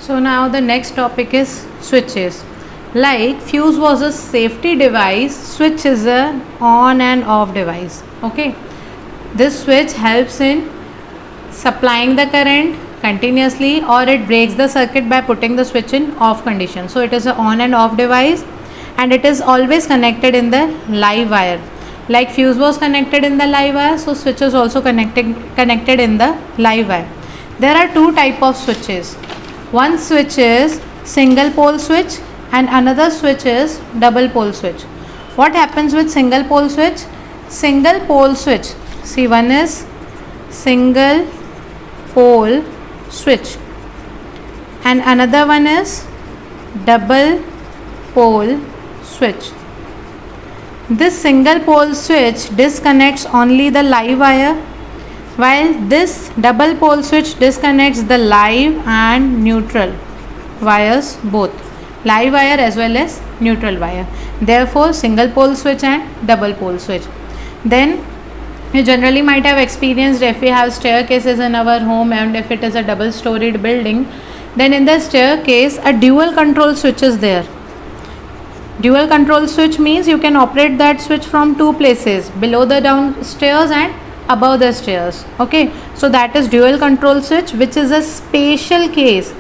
So now the next topic is switches. Like fuse was a safety device, switch is a on and off device. Okay, this switch helps in supplying the current continuously, or it breaks the circuit by putting the switch in off condition. So it is a on and off device, and it is always connected in the live wire. Like fuse was connected in the live wire, so switch is also connected in the live wire. There are two type of switches. One switch is single pole switch and another switch is double pole switch. What happens with single pole switch? Single pole switch, see, one is single pole switch and another one is double pole switch. This single pole switch disconnects only the live wire, while this double pole switch disconnects the live and neutral wires, both live wire as well as neutral wire. Therefore single pole switch and double pole switch. Then you generally might have experienced, if we have staircases in our home and if it is a double storied building, then in the staircase a dual control switch is there. Dual control switch means you can operate that switch from two places, below the downstairs and above the stairs. Okay, so that is dual control switch, which is a special case.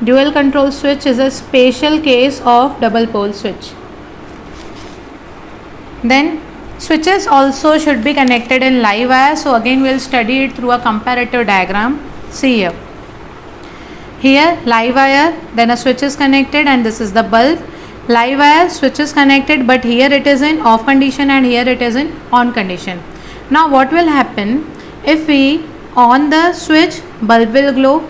Dual control switch is a special case of double pole switch. Then switches also should be connected in live wire. So again we will study it through a comparative diagram. See here. Here live wire, then a switch is connected and this is the bulb. Live wire, switch is connected, but here it is in off condition and here it is in on condition. Now what will happen, if we on the switch, bulb will glow,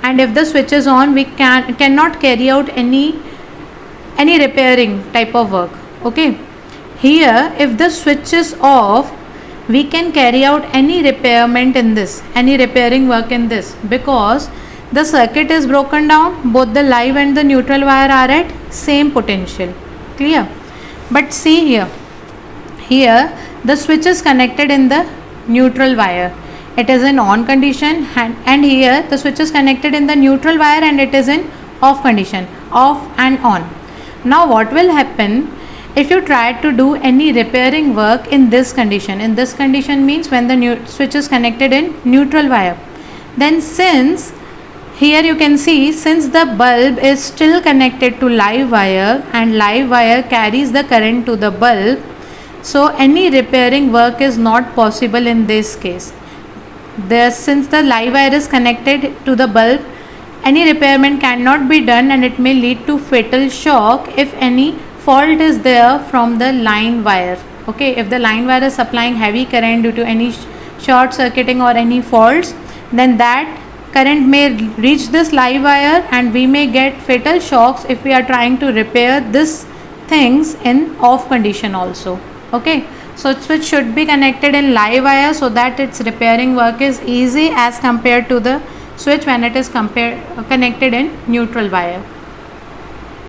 and if the switch is on, we cannot carry out any repairing type of work. Okay, here if the switch is off, we can carry out any repairment in this, any repairing work in this, because the circuit is broken down, both the live and the neutral wire are at same potential. Clear? But see here, the switch is connected in the neutral wire, it is in on condition, and here the switch is connected in the neutral wire and it is in off condition, off and on. Now what will happen if you try to do any repairing work in this condition? In this condition means when the switch is connected in neutral wire, then since here you can see, since the bulb is still connected to live wire and live wire carries the current to the bulb, so any repairing work is not possible in this case. Since the live wire is connected to the bulb, any repairment cannot be done and it may lead to fatal shock if any fault is there from the line wire. Okay, if the line wire is supplying heavy current due to any short circuiting or any faults, then that current may reach this live wire and we may get fatal shocks if we are trying to repair this things in off condition also. Okay, so switch should be connected in live wire so that its repairing work is easy as compared to the switch when it is connected in neutral wire.